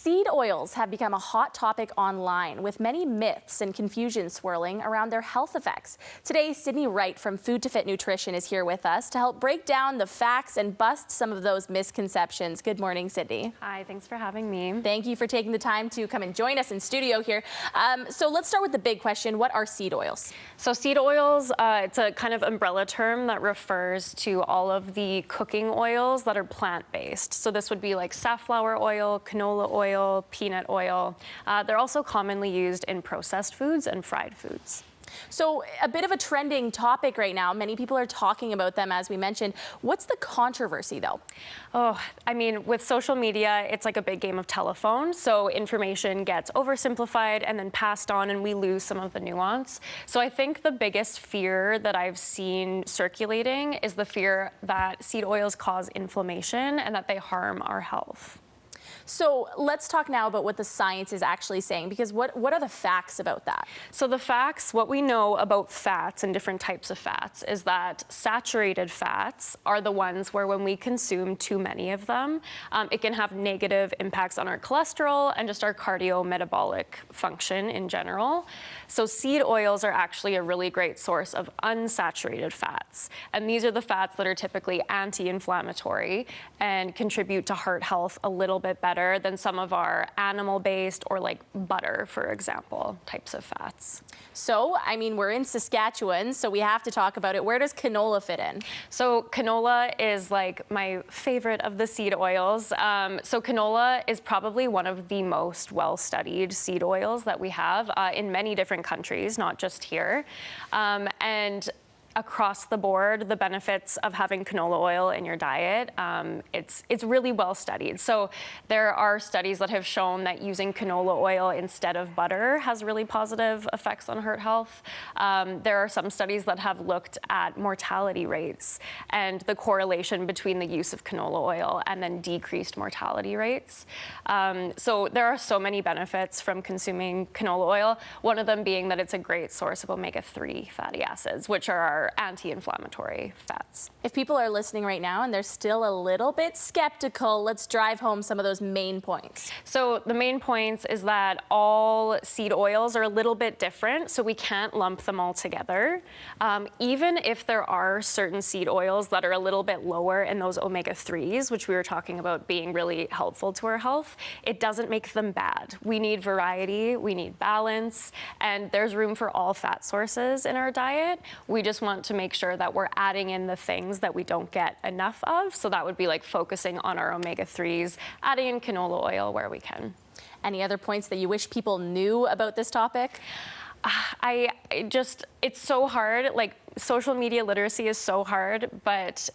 Seed oils have become a hot topic online, with many myths and confusion swirling around their health effects. Today, Sydney Wright from Food to Fit Nutrition is here with us to help break down the facts and bust some of those misconceptions. Good morning, Sydney. Hi, thanks for having me. Thank you for taking the time to come and join us in studio here. So let's start with the big question. What are seed oils? So seed oils, it's a kind of umbrella term that refers to all of the cooking oils that are plant-based. So this would be like safflower oil, canola oil, peanut oil. They're also commonly used in processed foods and fried foods. So a bit of a trending topic right now. Many people are talking about them, as we mentioned. What's the controversy, though? Oh, I mean, with social media, it's like a big game of telephone. So information gets oversimplified and then passed on, and we lose some of the nuance. So I think the biggest fear that I've seen circulating is the fear that seed oils cause inflammation and that they harm our health. So let's talk now about what the science is actually saying, because what are the facts about that? So the facts, what we know about fats and different types of fats is that saturated fats are the ones where when we consume too many of them, it can have negative impacts on our cholesterol and just our cardiometabolic function in general. So seed oils are actually a really great source of unsaturated fats. And these are the fats that are typically anti-inflammatory and contribute to heart health a little bit better than some of our animal-based or like butter, for example, types of fats. So, I mean, we're in Saskatchewan, so we have to talk about it. Where does canola fit in? So canola is like my favorite of the seed oils. So canola is probably one of the most well-studied seed oils that we have in many different countries, not just here. And across the board, the benefits of having canola oil in your diet, it's really well studied. So there are studies that have shown that using canola oil instead of butter has really positive effects on heart health. There are some studies that have looked at mortality rates and the correlation between the use of canola oil and then decreased mortality rates. So there are so many benefits from consuming canola oil, one of them being that it's a great source of omega-3 fatty acids, which are our anti-inflammatory fats. If people are listening right now and they're still a little bit skeptical, let's drive home some of those main points. So the main points is that all seed oils are a little bit different, so we can't lump them all together. Even if there are certain seed oils that are a little bit lower in those omega-3s, which we were talking about being really helpful to our health, it doesn't make them bad. We need variety, we need balance, and there's room for all fat sources in our diet. We just want to make sure that we're adding in the things that we don't get enough of. So that would be like focusing on our omega-3s, adding in canola oil where we can. Any other points that you wish people knew about this topic? It's so hard. Like, social media literacy is so hard, but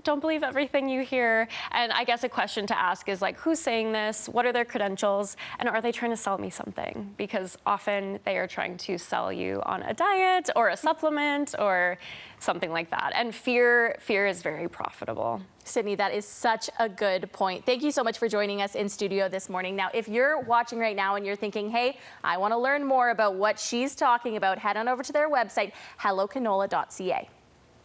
don't believe everything you hear. And I guess a question to ask is like, who's saying this? What are their credentials? And are they trying to sell me something? Because often they are trying to sell you on a diet or a supplement or something like that. And fear is very profitable. Sydney, that is such a good point. Thank you so much for joining us in studio this morning. Now, if you're watching right now and you're thinking, hey, I want to learn more about what she's talking about, head on over to their website, hellocanola.ca.